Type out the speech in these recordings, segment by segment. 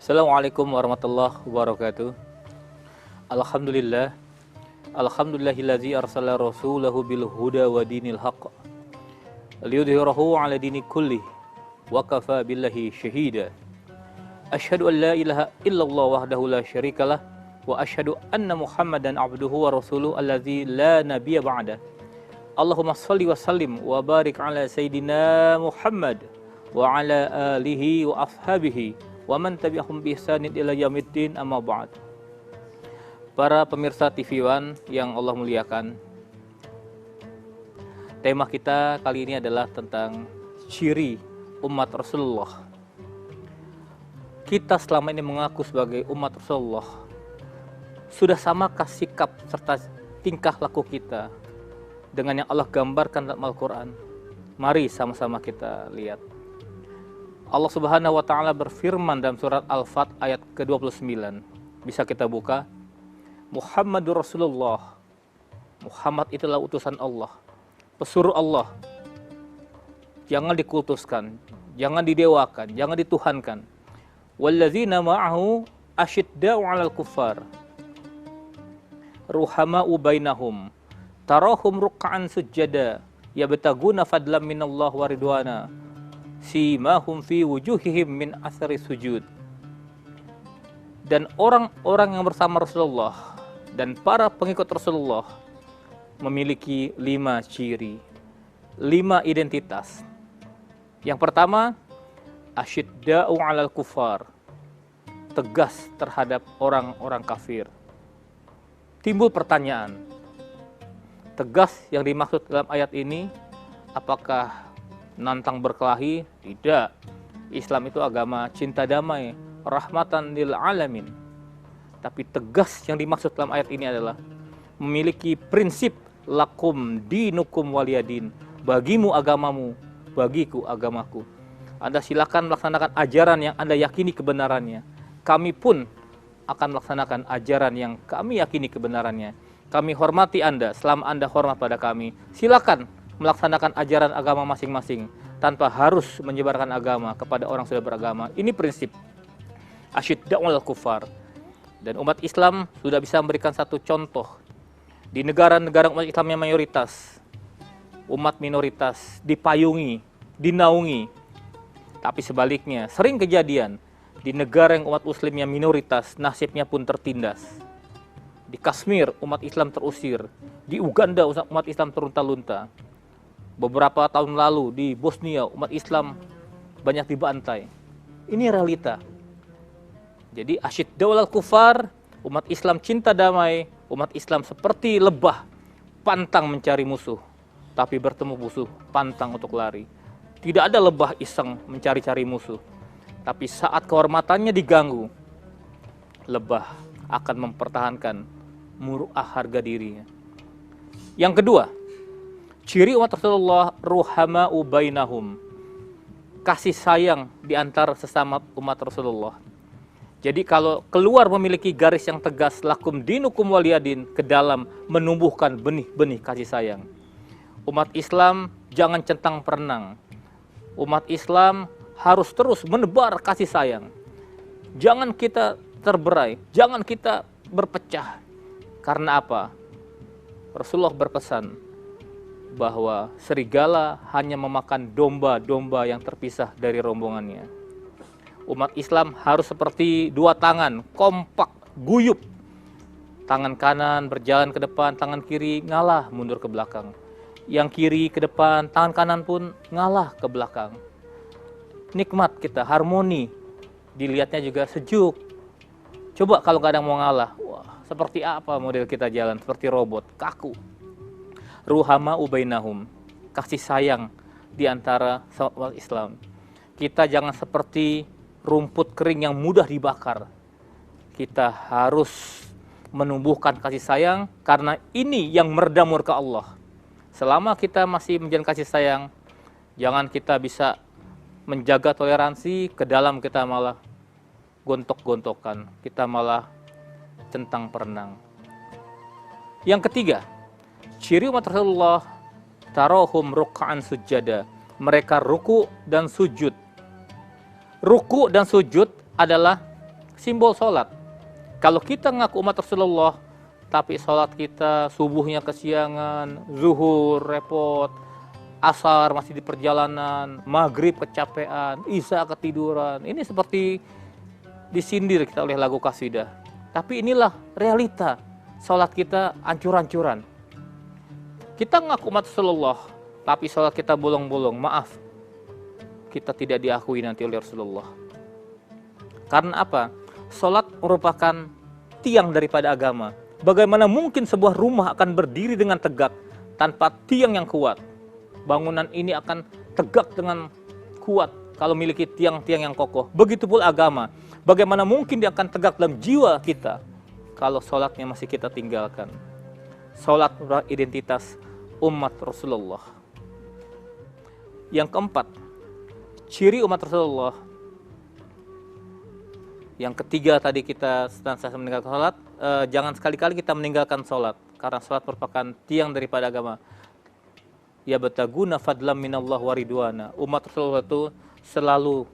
Assalamualaikum warahmatullahi wabarakatuh. Alhamdulillah. Alhamdulillahillazi arsala rasulahu bil huda wa dinil haqq liyudhhirahu 'ala dini kulli wa kafa billahi syahida. Asyhadu an la ilaha illallah wahdahu la syarikalah wa asyhadu anna Muhammadan abduhu wa rasuluhu allazi la nabiyya ba'da. Allahumma shalli wa sallim wa barik 'ala sayidina Muhammad wa 'ala alihi wa ashabihi wa man tabi'ahum bi ihsanin ila yaumiddin, amma ba'd. Para pemirsa TV One yang Allah muliakan, tema kita kali ini adalah tentang ciri umat Rasulullah. Kita selama ini mengaku sebagai umat Rasulullah, sudah samakah sikap serta tingkah laku kita dengan yang Allah gambarkan dalam Al-Quran? Mari sama-sama kita lihat. Allah Subhanahu wa Ta'ala berfirman dalam surat Al-Fat ayat ke-29. Bisa kita buka. Muhammadur Rasulullah. Muhammad itulah utusan Allah, pesuruh Allah. Jangan dikultuskan, jangan didewakan, jangan dituhankan. Walladzina ma'ahu asyidda'u 'alal kuffar ruhama'u bainahum tarahum ruk'an sujada yabtaguna fadlan minallah wa ridwana simahum fi wujuhihim min athari sujud. Dan orang-orang yang bersama Rasulullah dan para pengikut Rasulullah memiliki 5 ciri, 5 identitas. Yang pertama, asyidda'u 'alal kufar, tegas terhadap orang-orang kafir. Timbul pertanyaan, tegas yang dimaksud dalam ayat ini apakah nantang berkelahi? Tidak. Islam itu agama cinta damai, rahmatan lil alamin. Tapi tegas yang dimaksud dalam ayat ini adalah memiliki prinsip lakum dinukum waliyadin, bagimu agamamu, bagiku agamaku. Anda silakan melaksanakan ajaran yang Anda yakini kebenarannya. Kami pun akan melaksanakan ajaran yang kami yakini kebenarannya. Kami hormati Anda selama Anda hormat pada kami. Silakan melaksanakan ajaran agama masing-masing tanpa harus menyebarkan agama kepada orang sudah beragama. Ini prinsip asyidda'u 'alal kufar. Dan umat Islam sudah bisa memberikan satu contoh. Di negara-negara umat Islam yang mayoritas, umat minoritas dipayungi, dinaungi. Tapi sebaliknya, sering kejadian di negara yang umat Muslim yang minoritas, nasibnya pun tertindas. Di Kashmir, umat Islam terusir. Di Uganda, umat Islam terlunta-lunta. Beberapa tahun lalu di Bosnia, umat Islam banyak dibantai. Ini realita. Jadi asyidda'u 'alal kufar, umat Islam cinta damai, umat Islam seperti lebah, pantang mencari musuh. Tapi bertemu musuh, pantang untuk lari. Tidak ada lebah iseng mencari-cari musuh. Tapi saat kehormatannya diganggu, lebah akan mempertahankan muru'ah harga dirinya. Yang kedua, ciri umat Rasulullah ruhama'u bainahum, kasih sayang di antara sesama umat Rasulullah. Jadi kalau keluar memiliki garis yang tegas lakum dinukum waliyadin, ke dalam menumbuhkan benih-benih kasih sayang. Umat Islam jangan centang perenang. Umat Islam harus terus menebar kasih sayang. Jangan kita terberai, jangan kita berpecah. Karena apa? Rasulullah berpesan bahwa serigala hanya memakan domba-domba yang terpisah dari rombongannya. Umat Islam harus seperti 2 tangan, kompak, guyup. Tangan kanan berjalan ke depan, tangan kiri ngalah mundur ke belakang. Yang kiri ke depan, tangan kanan pun ngalah ke belakang. Nikmat kita, harmoni. Dilihatnya juga sejuk. Coba kalau kadang mau ngalah, wah, seperti apa model kita jalan? Seperti robot, kaku. Ruhama'u bainahum, kasih sayang di antara umat Islam. Kita jangan seperti rumput kering yang mudah dibakar. Kita harus menumbuhkan kasih sayang karena ini yang meredam murka Allah. Selama kita masih menjalin kasih sayang, jangan kita bisa menjaga toleransi, ke dalam kita malah gontok-gontokan, kita malah centang perenang. Yang ketiga, ciri umat Rasulullah tarohum ruk'an sujada, mereka ruku dan sujud. Ruku dan sujud adalah simbol sholat. Kalau kita ngaku umat Rasulullah, tapi sholat kita subuhnya kesiangan, zuhur repot, asar masih di perjalanan, maghrib kecapean, isya ketiduran. Ini seperti disindir kita oleh lagu kasidah. Tapi inilah realita, sholat kita ancur-ancuran. Kita ngaku umat Rasulullah, tapi sholat kita bolong-bolong. Maaf, kita tidak diakui nanti oleh Rasulullah. Karena apa? Sholat merupakan tiang daripada agama. Bagaimana mungkin sebuah rumah akan berdiri dengan tegak tanpa tiang yang kuat? Bangunan ini akan tegak dengan kuat kalau memiliki tiang-tiang yang kokoh. Begitu pula agama. Bagaimana mungkin dia akan tegak dalam jiwa kita kalau sholatnya masih kita tinggalkan? Sholat adalah identitas umat Rasulullah. Yang keempat, ciri umat Rasulullah. Yang ketiga tadi kita senantiasa meninggalkan sholat. Jangan sekali-kali kita meninggalkan sholat, karena sholat merupakan tiang daripada agama. Ya bataguna fadlam minallah waridwana. Umat Rasulullah itu selalu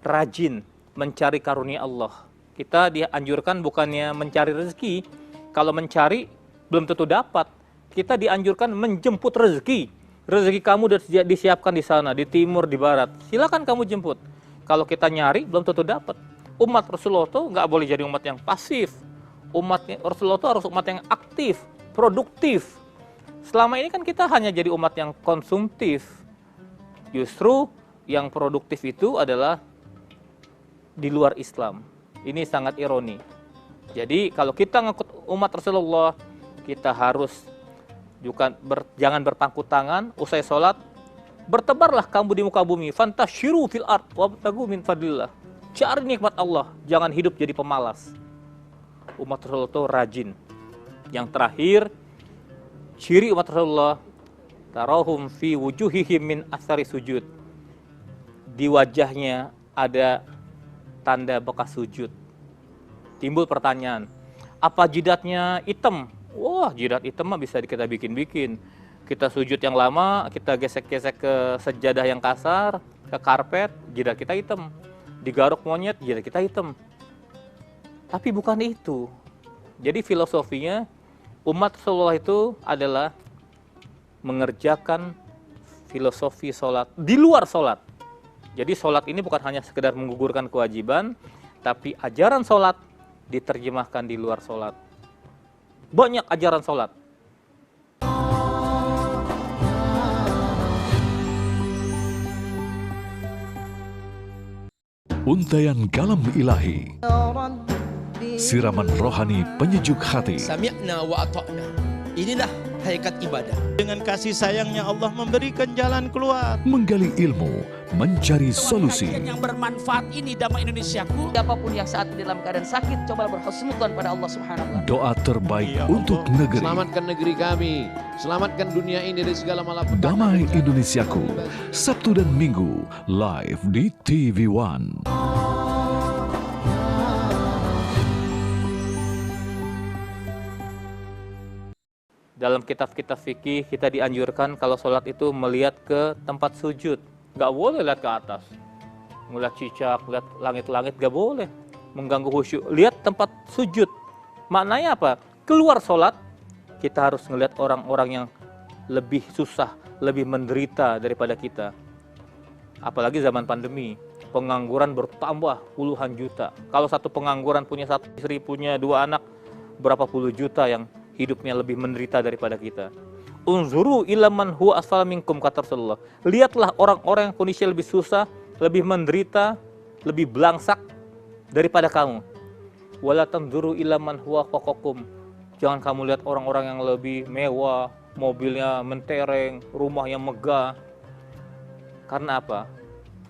rajin mencari karunia Allah. Kita dianjurkan bukannya mencari rezeki. Kalau mencari belum tentu dapat. Kita dianjurkan menjemput rezeki. Rezeki kamu sudah disiapkan di sana, di timur, di barat. Silakan kamu jemput. Kalau kita nyari belum tentu dapat. Umat Rasulullah itu nggak boleh jadi umat yang pasif. Umat Rasulullah itu harus umat yang aktif, produktif. Selama ini kan kita hanya jadi umat yang konsumtif. Justru yang produktif itu adalah di luar Islam. Ini sangat ironi. Jadi kalau kita ngikut umat Rasulullah, kita harus juga jangan berpangku tangan. Usai sholat, bertebarlah kamu di muka bumi. Fantashiru fil ard wabtagu min fadlillah. Cari nikmat Allah, jangan hidup jadi pemalas. Umat Rasulullah itu rajin. Yang terakhir, ciri umat Rasulullah, tarahum fi wujuhihim min athari sujud. Di wajahnya ada tanda bekas sujud. Timbul pertanyaan, apa jidatnya hitam? Wah, jidat hitam mah bisa kita bikin-bikin. Kita sujud yang lama, kita gesek-gesek ke sejadah yang kasar, ke karpet, jidat kita hitam. Digaruk monyet, jidat kita hitam. Tapi bukan itu. Jadi filosofinya, umat Rasulullah itu adalah mengerjakan filosofi sholat di luar sholat. Jadi sholat ini bukan hanya sekedar menggugurkan kewajiban, tapi ajaran sholat diterjemahkan di luar sholat. Banyak ajaran sholat. Untaian kalam ilahi, siraman rohani penyejuk hati. Sami'na wa ata'na. Inilah hakikat ibadah. Dengan kasih sayangnya Allah memberikan jalan keluar. Menggali ilmu, mencari solusi. Yang bermanfaat ini damai Indonesiaku. Siapapun yang saat ini dalam keadaan sakit, coba berhusnudzon pada Allah Subhanahu wa taala. Doa terbaik Ya untuk Allah, negeri. Selamatkan negeri kami, selamatkan dunia ini dari segala malapetaka. Damai Indonesiaku, Sabtu dan Minggu, live di TV One. Dalam kitab-kitab fikih kita dianjurkan kalau sholat itu melihat ke tempat sujud. Nggak boleh lihat ke atas. Ngeliat cicak, lihat langit-langit, nggak boleh. Mengganggu khusyuk. Lihat tempat sujud. Maknanya apa? Keluar sholat, kita harus ngelihat orang-orang yang lebih susah, lebih menderita daripada kita. Apalagi zaman pandemi. Pengangguran bertambah puluhan juta. Kalau satu pengangguran punya satu istri, punya dua anak, berapa puluh juta yang hidupnya lebih menderita daripada kita. Unzuru ilaman huwa asfala minkum, kata Rasulullah. Lihatlah orang-orang yang kondisi lebih susah, lebih menderita, lebih belangsak daripada kamu. Wala tanzuru ilaman huwa fawqakum. Jangan kamu lihat orang-orang yang lebih mewah, mobilnya mentereng, rumahnya megah. Karena apa?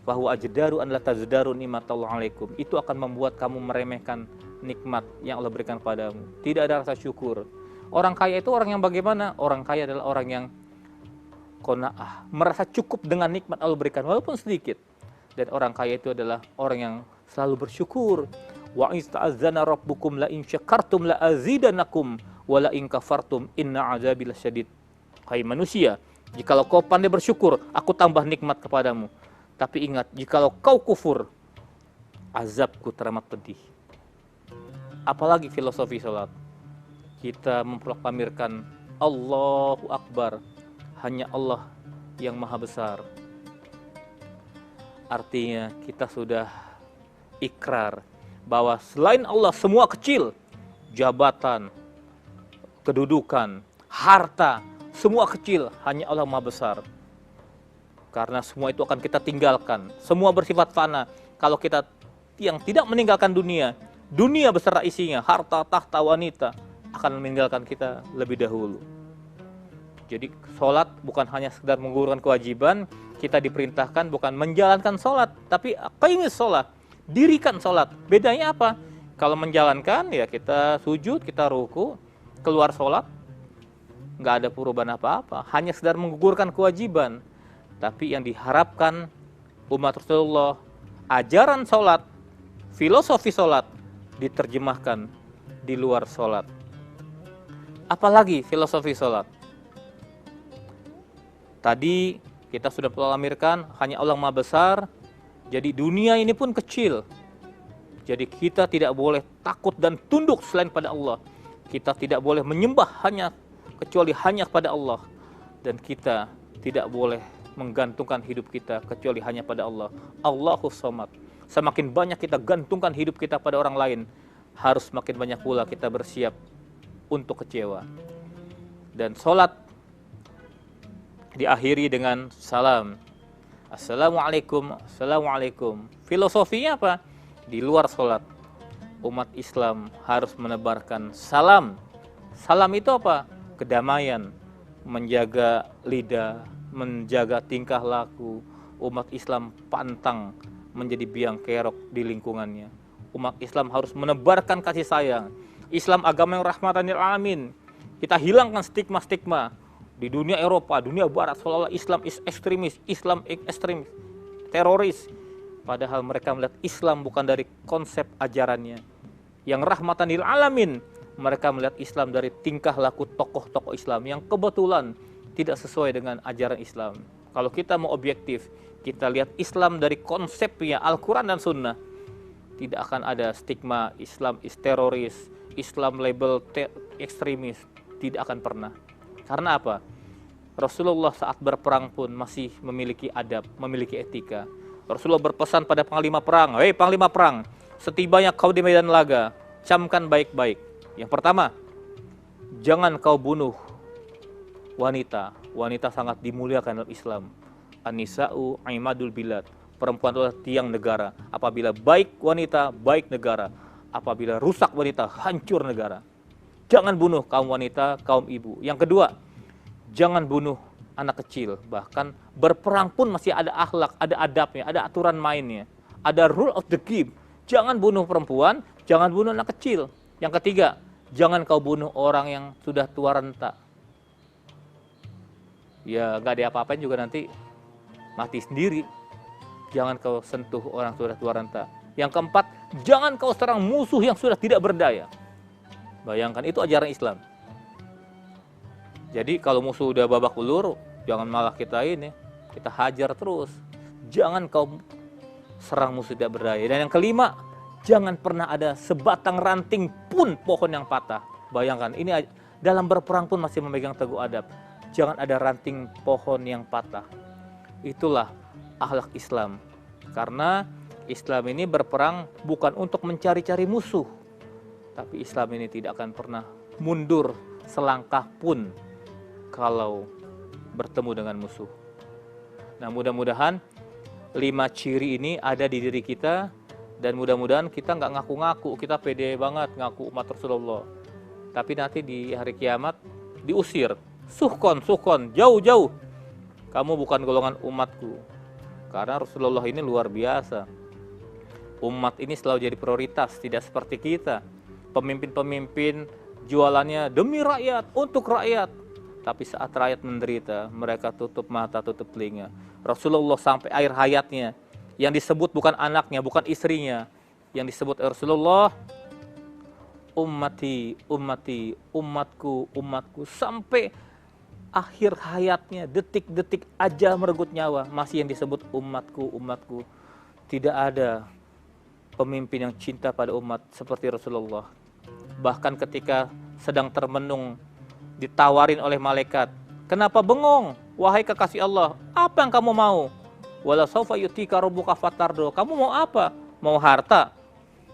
Bahwa ajdaru an la tazdaru nikmatallah alaikum. Itu akan membuat kamu meremehkan nikmat yang Allah berikan padamu. Tidak ada rasa syukur. Orang kaya itu orang yang bagaimana? Orang kaya adalah orang yang qanaah, merasa cukup dengan nikmat Allah berikan walaupun sedikit. Dan orang kaya itu adalah orang yang selalu bersyukur. Wa ista'adzana rabbukum la in syakartum la azidanakum wa la in kafartum inna azabi lasyadid. Hai manusia, jikalau kau pandai bersyukur, aku tambah nikmat kepadamu. Tapi ingat, jikalau kau kufur, azabku teramat pedih. Apalagi filosofi sholat. Kita memproklamirkan Allahu Akbar, hanya Allah yang maha besar. Artinya kita sudah ikrar bahwa selain Allah semua kecil. Jabatan, kedudukan, harta, semua kecil, hanya Allah maha besar. Karena semua itu akan kita tinggalkan. Semua bersifat fana. Kalau kita yang tidak meninggalkan dunia, dunia beserta isinya, harta, tahta, wanita, akan meninggalkan kita lebih dahulu. Jadi sholat bukan hanya sekedar menggugurkan kewajiban, kita diperintahkan bukan menjalankan sholat, tapi aqimi sholat, dirikan sholat. Bedanya apa? Kalau menjalankan ya kita sujud, kita ruku, keluar sholat, nggak ada perubahan apa-apa, hanya sekedar menggugurkan kewajiban. Tapi yang diharapkan umat Rasulullah, ajaran sholat, filosofi sholat diterjemahkan di luar sholat. Apalagi filosofi sholat? Tadi kita sudah melamirkan hanya Allah maha besar, jadi dunia ini pun kecil. Jadi kita tidak boleh takut dan tunduk selain pada Allah. Kita tidak boleh menyembah kecuali hanya pada Allah. Dan kita tidak boleh menggantungkan hidup kita kecuali hanya pada Allah. Allahus Samad. Semakin banyak kita gantungkan hidup kita pada orang lain, harus semakin banyak pula kita bersiap untuk kecewa. Dan sholat diakhiri dengan salam. Assalamualaikum, assalamualaikum. Filosofinya apa? Di luar sholat, umat Islam harus menebarkan salam. Salam itu apa? Kedamaian, menjaga lidah, menjaga tingkah laku. Umat Islam pantang menjadi biang kerok di lingkungannya. Umat Islam harus menebarkan kasih sayang. Islam agama yang rahmatan lil alamin. Kita hilangkan stigma-stigma. Di dunia Eropa, dunia Barat, seolah-olah Islam ekstremis, Islam ekstremis, teroris. Padahal mereka melihat Islam bukan dari konsep ajarannya. Yang rahmatan lil alamin, mereka melihat Islam dari tingkah laku tokoh-tokoh Islam yang kebetulan tidak sesuai dengan ajaran Islam. Kalau kita mau objektif, kita lihat Islam dari konsepnya Al-Quran dan Sunnah, tidak akan ada stigma Islam teroris, Islam label ekstremis, tidak akan pernah. Karena apa? Rasulullah saat berperang pun masih memiliki adab, memiliki etika. Rasulullah berpesan pada panglima perang, "Hei panglima perang, setibanya kau di medan laga, camkan baik-baik. Yang pertama, jangan kau bunuh wanita. Wanita sangat dimuliakan dalam Islam. An-nisa'u imadul bilad. Perempuan adalah tiang negara. Apabila baik wanita, baik negara. Apabila rusak wanita, hancur negara. Jangan bunuh kaum wanita, kaum ibu. Yang kedua, jangan bunuh anak kecil. Bahkan berperang pun masih ada akhlak, ada adabnya, ada aturan mainnya. Ada rule of the game. Jangan bunuh perempuan, jangan bunuh anak kecil. Yang ketiga, jangan kau bunuh orang yang sudah tua renta. Ya gak diapa-apain juga nanti mati sendiri. Jangan kau sentuh orang sudah tua renta. Yang keempat, jangan kau serang musuh yang sudah tidak berdaya. Bayangkan, itu ajaran Islam. Jadi kalau musuh udah babak belur, jangan malah kita hajar terus. Jangan kau serang musuh tidak berdaya. Dan yang kelima, jangan pernah ada sebatang ranting pun pohon yang patah. Bayangkan, ini dalam berperang pun masih memegang teguh adab. Jangan ada ranting pohon yang patah. Itulah akhlak Islam. Karena Islam ini berperang bukan untuk mencari-cari musuh. Tapi Islam ini tidak akan pernah mundur selangkah pun kalau bertemu dengan musuh. Nah, mudah-mudahan 5 ciri ini ada di diri kita. Dan mudah-mudahan kita nggak ngaku-ngaku, kita pede banget ngaku umat Rasulullah. Tapi nanti di hari kiamat diusir. Suhkon, jauh-jauh. Kamu bukan golongan umatku. Karena Rasulullah ini luar biasa. Umat ini selalu jadi prioritas, tidak seperti kita. Pemimpin-pemimpin jualannya demi rakyat, untuk rakyat. Tapi saat rakyat menderita, mereka tutup mata, tutup telinga. Rasulullah sampai akhir hayatnya, yang disebut bukan anaknya, bukan istrinya. Yang disebut Rasulullah, ummati, ummati, umatku, umatku. Sampai akhir hayatnya, detik-detik aja merenggut nyawa, masih yang disebut umatku, umatku. Tidak ada pemimpin yang cinta pada umat seperti Rasulullah. Bahkan ketika sedang termenung ditawarin oleh malaikat, kenapa bengong wahai kekasih Allah, apa yang kamu mau? Wala saufa yutika rabbuka fatardo, kamu mau apa? Mau harta?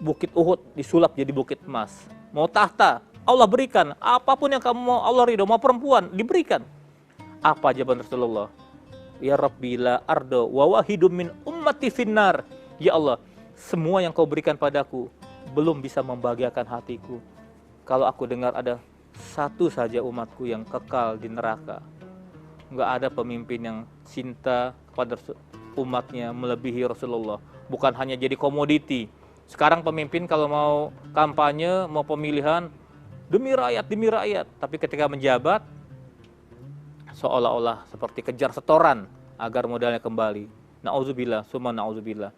Bukit Uhud disulap jadi bukit emas. Mau tahta? Allah berikan. Apapun yang kamu mau Allah ridho. Mau perempuan? Diberikan. Apa jawaban Rasulullah? Ya Rabbi la ardo wa wahidum min ummati finnar. Ya Allah, semua yang kau berikan padaku belum bisa membahagiakan hatiku. Kalau aku dengar ada satu saja umatku yang kekal di neraka. Enggak ada pemimpin yang cinta kepada umatnya melebihi Rasulullah. Bukan hanya jadi komoditi. Sekarang pemimpin kalau mau kampanye, mau pemilihan, demi rakyat. Tapi ketika menjabat, seolah-olah seperti kejar setoran agar modalnya kembali. Na'udzubillah, summa na'udzubillah.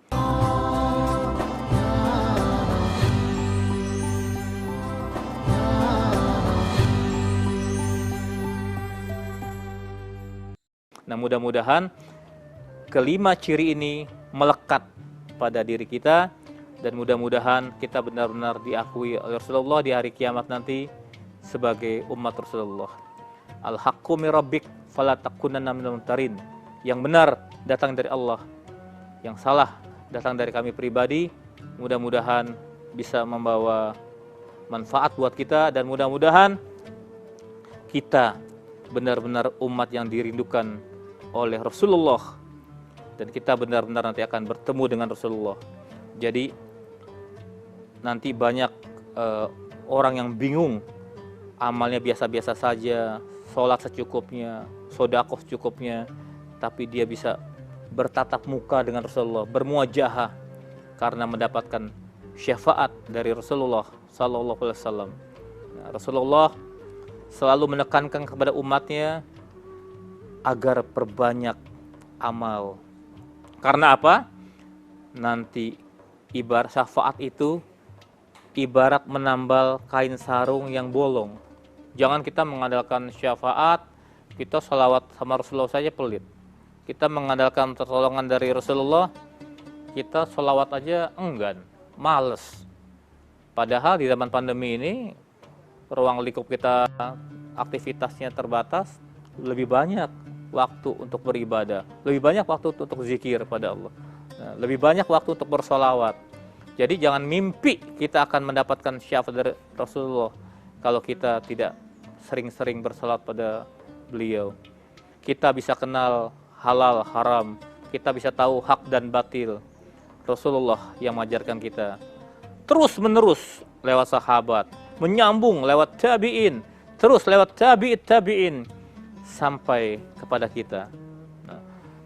Nah, mudah-mudahan kelima ciri ini melekat pada diri kita, dan mudah-mudahan kita benar-benar diakui oleh Rasulullah di hari kiamat nanti sebagai umat Rasulullah. Al-haqqu min rabbik fala takunanna minal mumtarin. Yang benar datang dari Allah, yang salah datang dari kami pribadi. Mudah-mudahan bisa membawa manfaat buat kita, dan mudah-mudahan kita benar-benar umat yang dirindukan oleh Rasulullah, dan kita benar-benar nanti akan bertemu dengan Rasulullah. Jadi nanti banyak orang yang bingung, amalnya biasa-biasa saja, sholat secukupnya, sodakoh secukupnya, tapi dia bisa bertatap muka dengan Rasulullah, bermuajahah karena mendapatkan syafaat dari Rasulullah Sallallahu Alaihi Wasallam. Nah, Rasulullah selalu menekankan kepada umatnya agar perbanyak amal. Karena apa? Nanti ibarat syafaat itu ibarat menambal kain sarung yang bolong. Jangan kita mengandalkan syafaat, kita salawat sama Rasulullah saja pelit. Kita mengandalkan pertolongan dari Rasulullah, kita salawat aja enggan, males. Padahal di zaman pandemi ini, ruang lingkup kita aktivitasnya terbatas, lebih banyak waktu untuk beribadah, lebih banyak waktu untuk zikir pada Allah, nah, lebih banyak waktu untuk bersolawat. Jadi jangan mimpi kita akan mendapatkan syafaat dari Rasulullah kalau kita tidak sering-sering bersolawat pada beliau. Kita bisa kenal halal haram, kita bisa tahu hak dan batil. Rasulullah yang mengajarkan kita terus menerus lewat sahabat, menyambung lewat tabi'in, terus lewat tabi'in sampai kepada kita. Nah,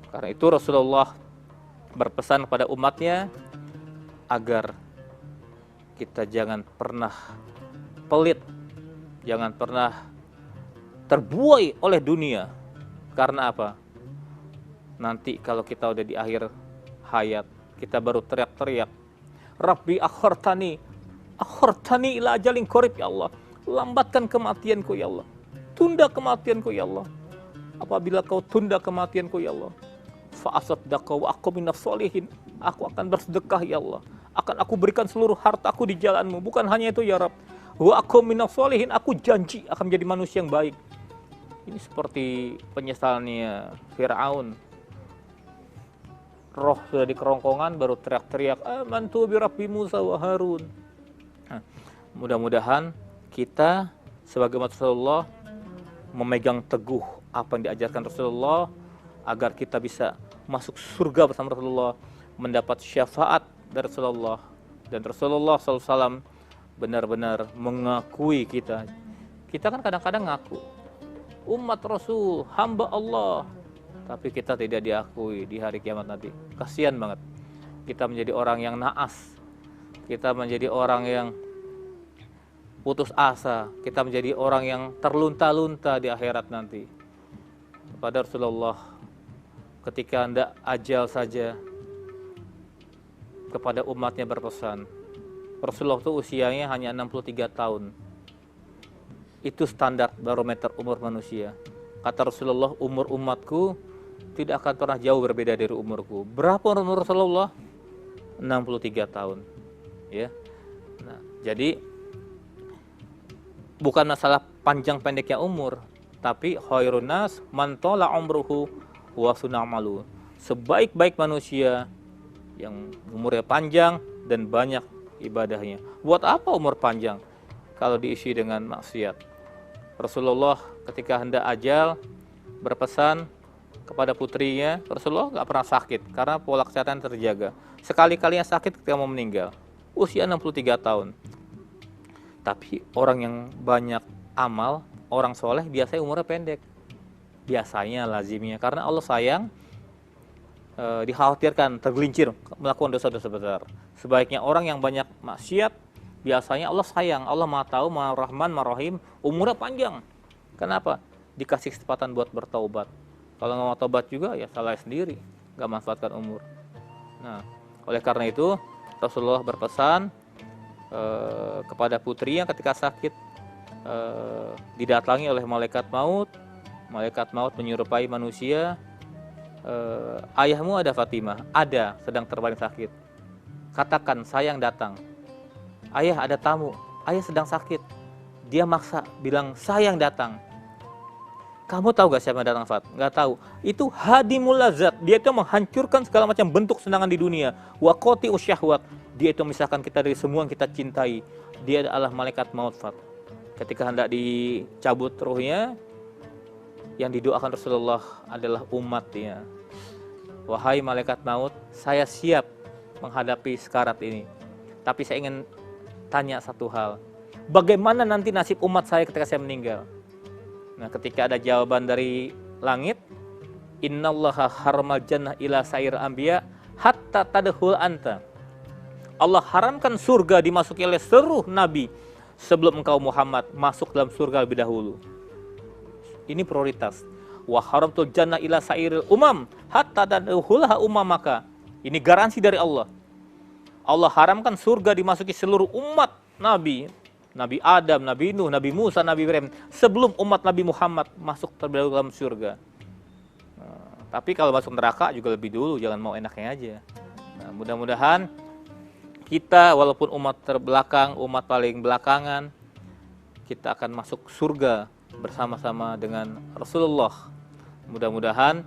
karena itu Rasulullah berpesan kepada umatnya agar kita jangan pernah pelit, jangan pernah terbuai oleh dunia. Karena apa? Nanti kalau kita udah di akhir hayat, kita baru teriak-teriak, Rabbi akhirtani ila ajalin qarib, ya Allah, lambatkan kematianku ya Allah, tunda kematianku ya Allah. Apabila kau tunda kematianku ya Allah, fa'asaddaqa wa aku minas solihin, aku akan bersedekah ya Allah, akan aku berikan seluruh hartaku di jalanmu. Bukan hanya itu ya Rabb, wa aku minas solihin, aku janji akan menjadi manusia yang baik. Ini seperti penyesalannya Fir'aun, roh sudah di kerongkongan baru teriak-teriak amantu bi Rabbi Musa wa Harun. Nah, mudah-mudahan kita sebagai umat Rasulullah memegang teguh apa yang diajarkan Rasulullah agar kita bisa masuk surga bersama Rasulullah, mendapat syafaat dari Rasulullah, dan Rasulullah SAW benar-benar mengakui kita. Kita kan kadang-kadang ngaku umat Rasul, hamba Allah, tapi kita tidak diakui di hari kiamat nanti. Kasihan banget. Kita menjadi orang yang naas, kita menjadi orang yang putus asa, kita menjadi orang yang terlunta-lunta di akhirat nanti. Kepada Rasulullah, ketika hendak ajal saja, kepada umatnya berpesan. Rasulullah itu usianya hanya 63 tahun. Itu standar barometer umur manusia. Kata Rasulullah, umur umatku tidak akan pernah jauh berbeda dari umurku. Berapa umur Rasulullah? 63 tahun. ya. Nah, jadi bukan masalah panjang pendeknya umur, tapi khairun nas man tala umruhu wa sunamalu. Sebaik-baik manusia yang umurnya panjang dan banyak ibadahnya. Buat apa umur panjang kalau diisi dengan maksiat? Rasulullah ketika hendak ajal berpesan kepada putrinya, Rasulullah nggak pernah sakit karena pola kesehatan terjaga. Sekali-kalinya sakit ketika mau meninggal, usia 63 tahun. Tapi orang yang banyak amal, orang soleh biasanya umurnya pendek. Biasanya, lazimnya, karena Allah sayang, dikhawatirkan tergelincir melakukan dosa-dosa besar. Sebaiknya orang yang banyak maksiat, biasanya Allah sayang, Allah Maha Tahu, Maha Rahman, Maha Rahim, umurnya panjang. Kenapa? Dikasih kesempatan buat bertaubat. Kalau nggak mau taubat juga ya salah sendiri, nggak manfaatkan umur. Nah, oleh karena itu Rasulullah berpesan kepada putrinya ketika sakit, didatangi oleh malaikat maut. Malaikat maut menyerupai manusia. Ayahmu ada Fatimah? Ada, sedang terbaring sakit. Katakan saya yang datang. Ayah ada tamu, ayah sedang sakit. Dia maksa bilang saya yang datang. Kamu tahu gak siapa yang datang, Fat? Gak tahu. Itu hadimul lazat. Dia itu menghancurkan segala macam bentuk senangan di dunia. Wa qati'u syahwat. Dia itu memisahkan kita dari semua yang kita cintai. Dia adalah malaikat maut, Fat. Ketika hendak dicabut ruhnya, yang didoakan Rasulullah adalah umatnya. Wahai malaikat maut, saya siap menghadapi sekarat ini. Tapi saya ingin tanya satu hal. Bagaimana nanti nasib umat saya ketika saya meninggal? Nah, ketika ada jawaban dari langit, innallaha harmal jannah ila sair anbiya hatta tadkhul anta. Allah haramkan surga dimasuki oleh seluruh nabi sebelum engkau Muhammad masuk dalam surga lebih dahulu. Ini prioritas. Wa haramtul jannah ila sairil umam hatta tadkhulha umamaka. Ini garansi dari Allah. Allah haramkan surga dimasuki seluruh umat nabi. Nabi Adam, Nabi Nuh, Nabi Musa, Nabi Ibrahim, sebelum umat Nabi Muhammad masuk terlebih dahulu dalam surga. Nah, tapi kalau masuk neraka juga lebih dulu, jangan mau enaknya aja. Nah, mudah-mudahan kita walaupun umat terbelakang, umat paling belakangan, kita akan masuk surga bersama-sama dengan Rasulullah. Mudah-mudahan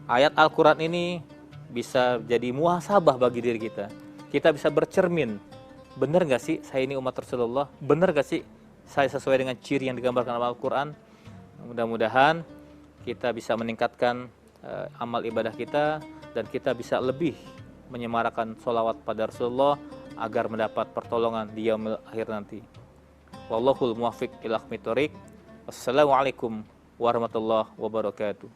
ayat Al-Quran ini bisa jadi muhasabah bagi diri kita. Kita bisa bercermin. Benar gak sih saya ini umat Rasulullah? Benar gak sih saya sesuai dengan ciri yang digambarkan dalam Al-Quran? Mudah-mudahan kita bisa meningkatkan amal ibadah kita dan kita bisa lebih menyemarakan sholawat pada Rasulullah agar mendapat pertolongan di yaumil akhir nanti. Wallahul muwaffiq ila aqwamit thoriq. Wassalamualaikum warahmatullahi wabarakatuh.